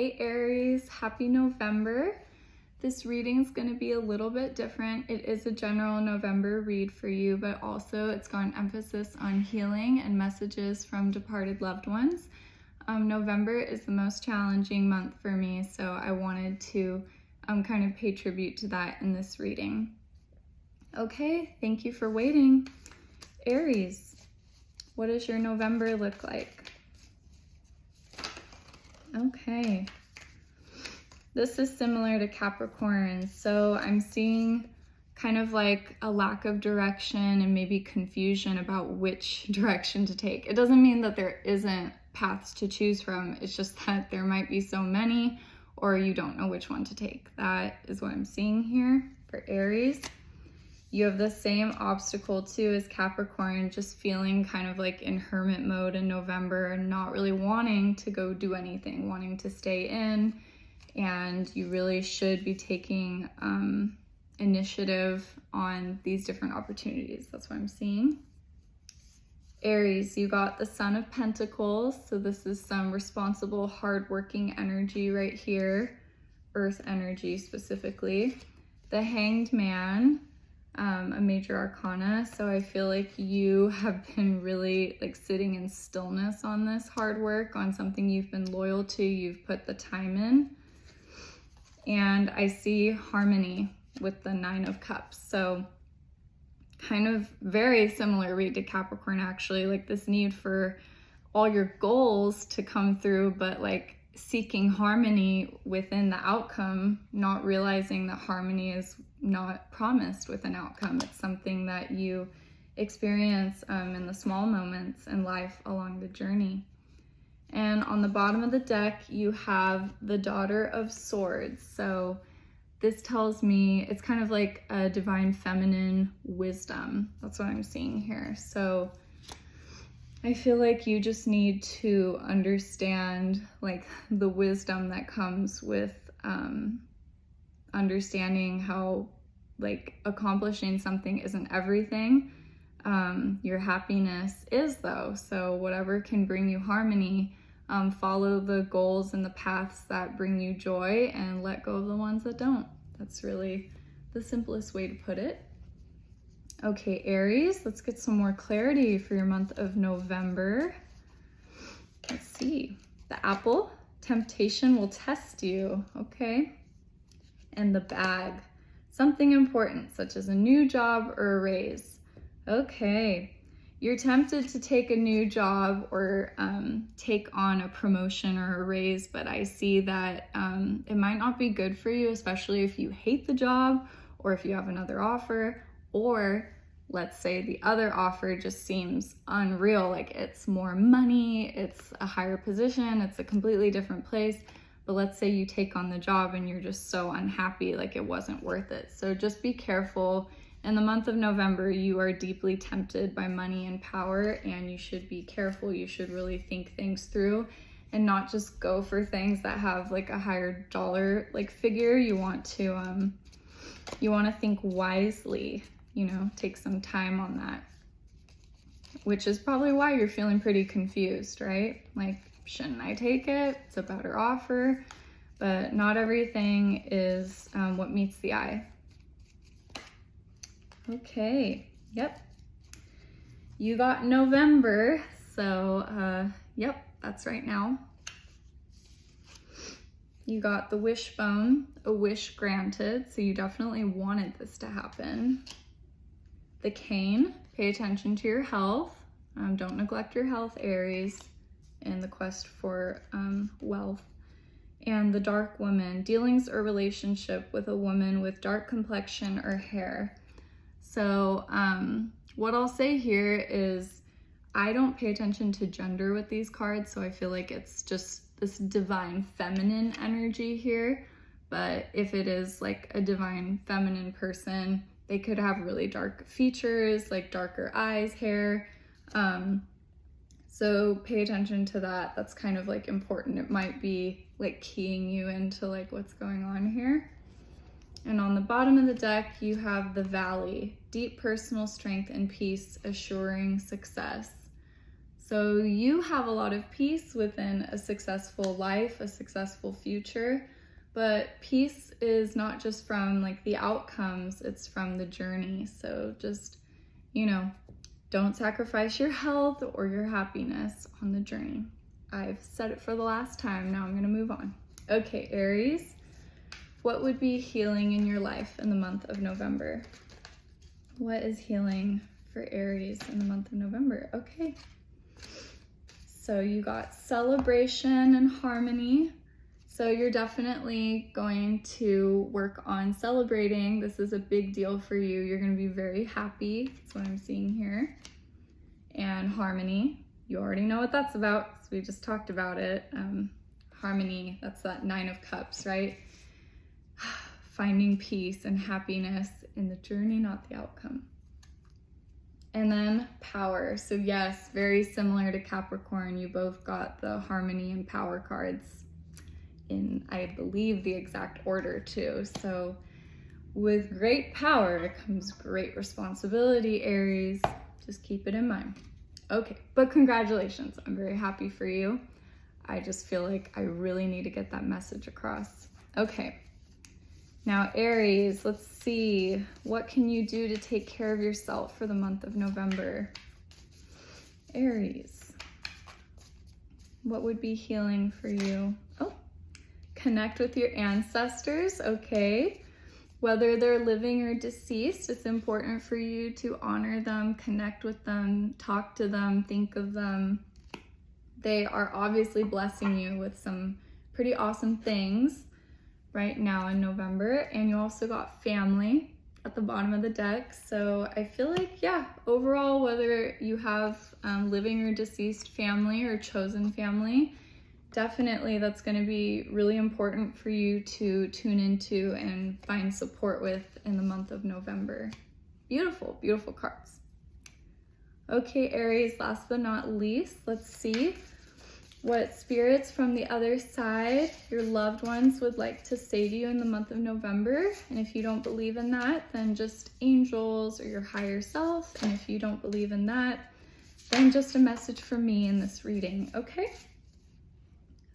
Hey Aries, happy November. This reading is going to be a little bit different. It is a general November read for you, but also it's got an emphasis on healing and messages from departed loved ones. November is the most challenging month for me, so I wanted to kind of pay tribute to that in this reading. Okay, thank you for waiting. Aries, what does your November look like? Okay. This is similar to Capricorn, so I'm seeing kind of like a lack of direction and maybe confusion about which direction to take. It doesn't mean that there isn't paths to choose from, it's just that there might be so many or you don't know which one to take. That is what I'm seeing here for Aries. You have the same obstacle too as Capricorn, just feeling kind of like in hermit mode in November and not really wanting to go do anything, wanting to stay in. And you really should be taking initiative on these different opportunities. That's what I'm seeing. Aries, you got the Sun of Pentacles. So this is some responsible, hardworking energy right here. Earth energy specifically. The Hanged Man, a major arcana. So I feel like you have been really like sitting in stillness on this hard work, on something you've been loyal to, you've put the time in. And I see harmony with the Nine of Cups. So kind of very similar read to Capricorn, actually, like this need for all your goals to come through, but like seeking harmony within the outcome, not realizing that harmony is not promised with an outcome. It's something that you experience in the small moments in life along the journey. And on the bottom of the deck, you have the Daughter of Swords. So this tells me it's kind of like a divine feminine wisdom. That's what I'm seeing here. So I feel like you just need to understand like the wisdom that comes with understanding how like accomplishing something isn't everything. Your happiness is though. So whatever can bring you harmony, follow the goals and the paths that bring you joy and let go of the ones that don't. That's really the simplest way to put it. Okay, Aries, let's get some more clarity for your month of November. Let's see. The Apple, temptation will test you. Okay. And the Bag, something important such as a new job or a raise. Okay. You're tempted to take a new job or take on a promotion or a raise, but I see that it might not be good for you, especially if you hate the job or if you have another offer, or let's say the other offer just seems unreal, like it's more money, it's a higher position, it's a completely different place, but let's say you take on the job and you're just so unhappy, like it wasn't worth it. So just be careful. In the month of November, you are deeply tempted by money and power, and you should be careful. You should really think things through and not just go for things that have like a higher dollar like figure. You want to think wisely, you know, take some time on that, which is probably why you're feeling pretty confused, right? Like, shouldn't I take it? It's a better offer, but not everything is what meets the eye. Okay, yep. You got November, so yep, that's right now. You got the Wishbone, a wish granted, so you definitely wanted this to happen. The Cane, pay attention to your health. Don't neglect your health, Aries, in the quest for wealth. And the Dark Woman, dealings or relationship with a woman with dark complexion or hair. So what I'll say here is I don't pay attention to gender with these cards, so I feel like it's just this divine feminine energy here. But if it is like a divine feminine person, they could have really dark features, like darker eyes, hair. So pay attention to that. That's kind of like important. It might be like keying you into like what's going on here. And on the bottom of the deck, you have the Valley, deep personal strength and peace, assuring success. So you have a lot of peace within a successful life, a successful future, but peace is not just from like the outcomes, it's from the journey. So just, you know, don't sacrifice your health or your happiness on the journey. I've said it for the last time, now I'm gonna move on. Okay, Aries, what would be healing in your life in the month of November? What is healing for Aries in the month of November? Okay. So you got celebration and harmony. So you're definitely going to work on celebrating. This is a big deal for you. You're going to be very happy. That's what I'm seeing here. And harmony, you already know what that's about, because we just talked about it. Harmony, that's that 9 of Cups, right? Finding peace and happiness in the journey, not the outcome. And then power. So yes, very similar to Capricorn, you both got the harmony and power cards in, I believe, the exact order too. So with great power comes great responsibility, Aries. Just keep it in mind. Okay, but congratulations. I'm very happy for you. I just feel like I really need to get that message across. Okay. Now, Aries, let's see, what can you do to take care of yourself for the month of November? Aries, what would be healing for you? Oh, connect with your ancestors, okay. Whether they're living or deceased, it's important for you to honor them, connect with them, talk to them, think of them. They are obviously blessing you with some pretty awesome things right now in November. And you also got family at the bottom of the deck. So I feel like, yeah, overall, whether you have living or deceased family or chosen family, definitely that's going to be really important for you to tune into and find support with in the month of November. Beautiful, beautiful cards. Okay, Aries, last but not least, let's see what spirits from the other side, your loved ones, would like to say to you in the month of November. And if you don't believe in that, then just angels or your higher self. And if you don't believe in that, then just a message from me in this reading, okay?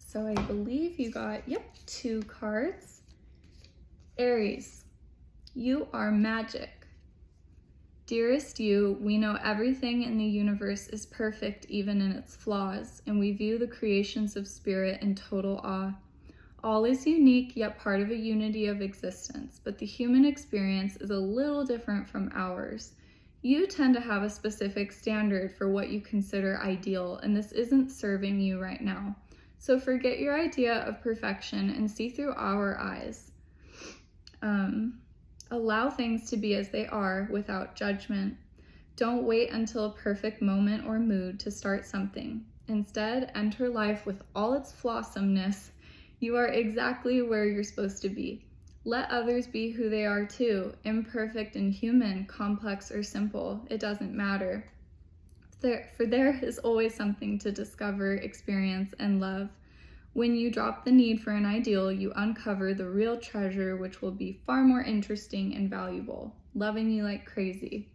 So I believe you got, yep, 2 cards. Aries, you are magic. Dearest you, we know everything in the universe is perfect even in its flaws, and we view the creations of spirit in total awe. All is unique, yet part of a unity of existence, but the human experience is a little different from ours. You tend to have a specific standard for what you consider ideal, and this isn't serving you right now. So forget your idea of perfection and see through our eyes. Allow things to be as they are without judgment. Don't wait until a perfect moment or mood to start something. Instead, enter life with all its flawsomeness. You are exactly where you're supposed to be. Let others be who they are too, imperfect and human, complex or simple, it doesn't matter. For there is always something to discover, experience, and love. When you drop the need for an ideal, you uncover the real treasure, which will be far more interesting and valuable. Loving you like crazy.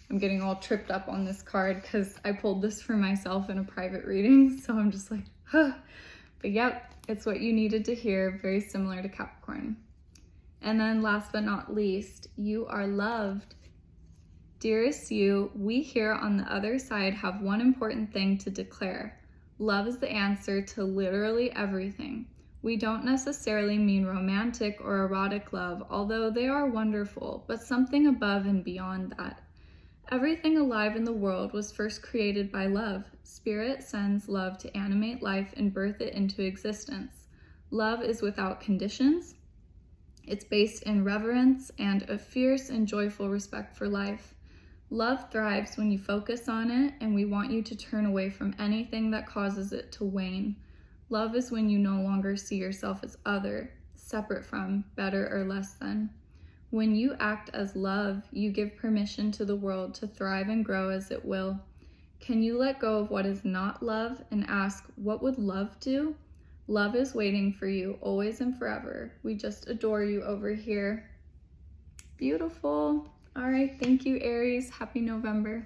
I'm getting all tripped up on this card because I pulled this for myself in a private reading, so I'm just like, huh. But yep, it's what you needed to hear, very similar to Capricorn. And then last but not least, you are loved. Dearest you, we here on the other side have one important thing to declare. Love is the answer to literally everything. We don't necessarily mean romantic or erotic love, although they are wonderful, but something above and beyond that. Everything alive in the world was first created by love. Spirit sends love to animate life and birth it into existence. Love is without conditions. It's based in reverence and a fierce and joyful respect for life. Love thrives when you focus on it, and we want you to turn away from anything that causes it to wane. Love is when you no longer see yourself as other, separate from, better or less than. When you act as love, you give permission to the world to thrive and grow as it will. Can you let go of what is not love and ask, what would love do? Love is waiting for you, always and forever. We just adore you over here. Beautiful. All right, thank you, Aries. Happy November.